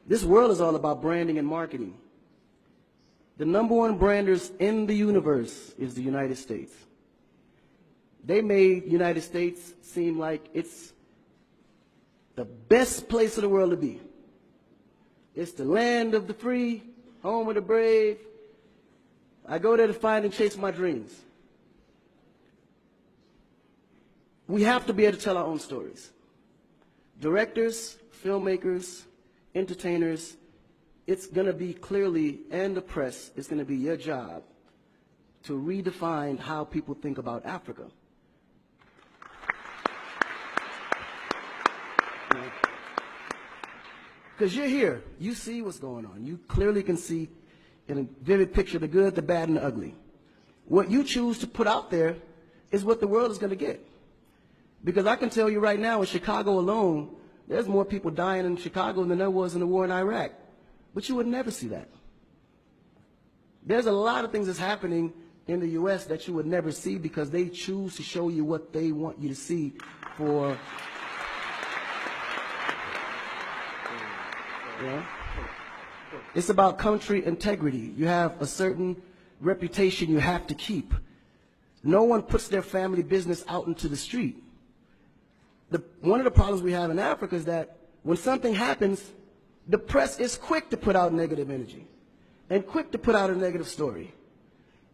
This world is all about branding and marketing. The number one branders in the universe is the United States. They made United States seem like it's the best place in the world to be. It's the land of the free, home of the brave. I go there to find and chase my dreams. We have to be able to tell our own stories. Directors, filmmakers, entertainers, it's going to be clearly, and the press, it's going to be your job to redefine how people think about Africa. Because you're here, you see what's going on. You clearly can see in a vivid picture the good, the bad, and the ugly. What you choose to put out there is what the world is going to get. Because I can tell you right now, in Chicago alone, there's more people dying in Chicago than there was in the war in Iraq. But you would never see that. There's a lot of things that's happening in the U.S. that you would never see because they choose to show you what they want you to see for... Yeah. It's about country integrity. You have a certain reputation you have to keep. No one puts their family business out into the street. One of the problems we have in Africa is that when something happens, the press is quick to put out negative energy and quick to put out a negative story.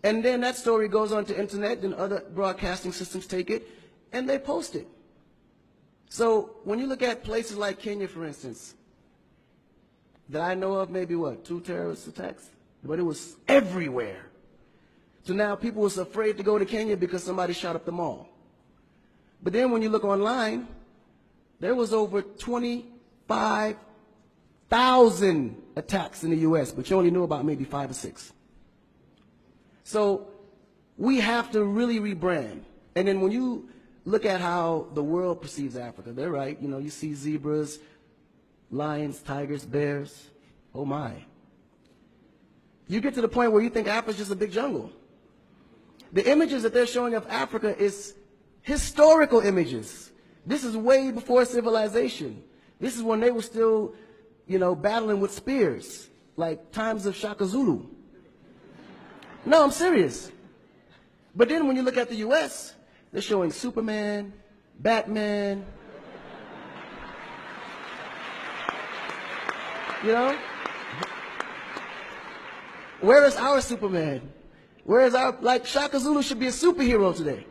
And then that story goes on to internet and other broadcasting systems take it and they post it. So when you look at places like Kenya, for instance, that I know of, maybe what, 2 terrorist attacks? But it was everywhere. So now people was afraid to go to Kenya because somebody shot up the mall. But then when you look online, there was over 25,000 attacks in the U.S., but you only knew about maybe 5 or 6. So we have to really rebrand. And then when you look at how the world perceives Africa, they're right. You know, you see zebras, lions, tigers, bears. Oh my. You get to the point where you think Africa's just a big jungle. The images that they're showing of Africa is historical images. This is way before civilization. This is when they were still, you know, battling with spears, like times of Shaka Zulu. No, I'm serious. But then when you look at the U.S., they're showing Superman, Batman, you know? Where is our Superman? Where is our, like, Shaka Zulu should be a superhero today.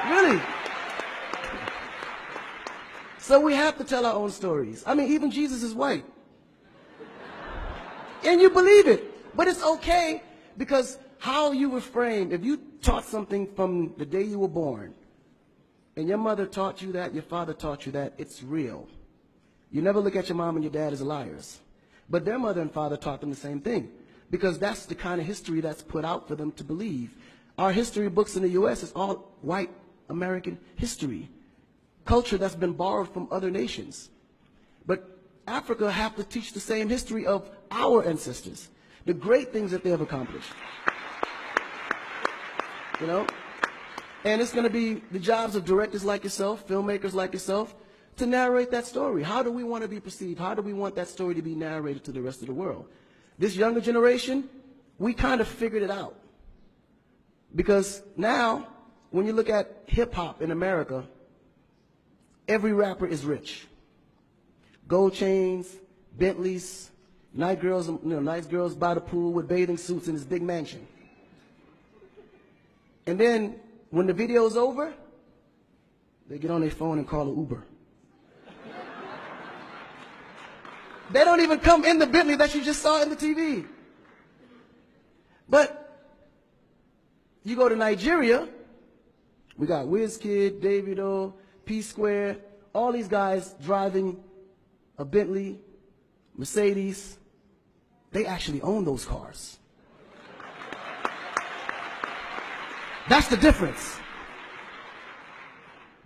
Really. So we have to tell our own stories. I mean, even Jesus is white. And you believe it. But it's okay because how you were framed, if you taught something from the day you were born, and your mother taught you that, your father taught you that, it's real. You never look at your mom and your dad as liars. But their mother and father taught them the same thing because that's the kind of history that's put out for them to believe. Our history books in the U.S. is all white American history, culture that's been borrowed from other nations. But Africa have to teach the same history of our ancestors, the great things that they have accomplished. You know? And it's going to be the jobs of directors like yourself, filmmakers like yourself, to narrate that story. How do we want to be perceived? How do we want that story to be narrated to the rest of the world? This younger generation, we kind of figured it out. Because now, when you look at hip-hop in America, every rapper is rich. Gold chains, Bentleys, nice girls by the pool with bathing suits in this big mansion. And then, when the video's over, they get on their phone and call an Uber. They don't even come in the Bentley that you just saw in the TV. But you go to Nigeria, we got Wizkid, Davido, P-Square, all these guys driving a Bentley, Mercedes. They actually own those cars. That's the difference.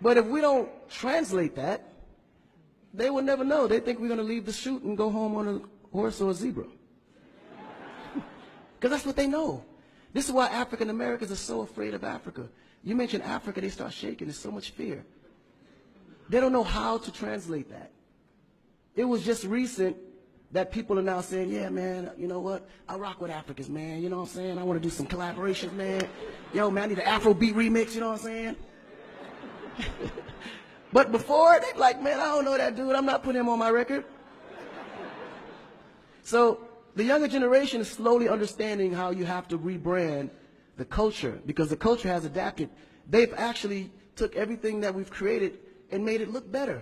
But if we don't translate that, they will never know. They think we're going to leave the shoot and go home on a horse or a zebra. Because that's what they know. This is why African Americans are so afraid of Africa. You mention Africa, they start shaking. There's so much fear. They don't know how to translate that. It was just recent that people are now saying, yeah, man, you know what? I rock with Africans, man. You know what I'm saying? I want to do some collaborations, man. Yo, man, I need an Afrobeat remix, you know what I'm saying? But before, they're like, man, I don't know that dude. I'm not putting him on my record. So the younger generation is slowly understanding how you have to rebrand the culture, because the culture has adapted. They've actually took everything that we've created and made it look better.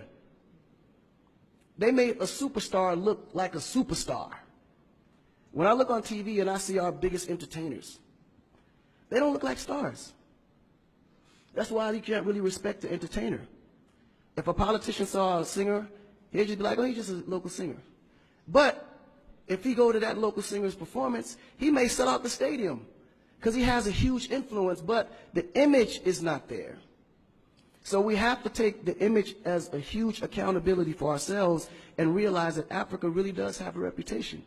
They made a superstar look like a superstar. When I look on TV and I see our biggest entertainers, they don't look like stars. That's why you can't really respect the entertainer. If a politician saw a singer, he'd just be like, oh, he's just a local singer. But if he go to that local singer's performance, he may sell out the stadium because he has a huge influence, but the image is not there. So we have to take the image as a huge accountability for ourselves and realize that Africa really does have a reputation.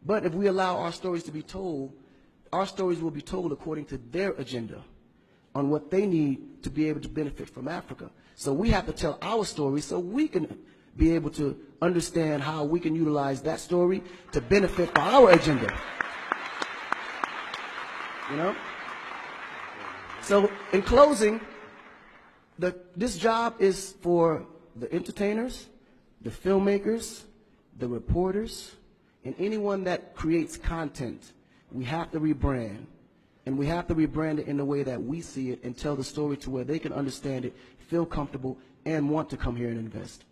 But if we allow our stories to be told, our stories will be told according to their agenda on what they need to be able to benefit from Africa. So we have to tell our story so we can be able to understand how we can utilize that story to benefit for our agenda. You know? So in closing, this job is for the entertainers, the filmmakers, the reporters, and anyone that creates content. We have to rebrand. And we have to rebrand it in the way that we see it and tell the story to where they can understand it, feel comfortable, and want to come here and invest.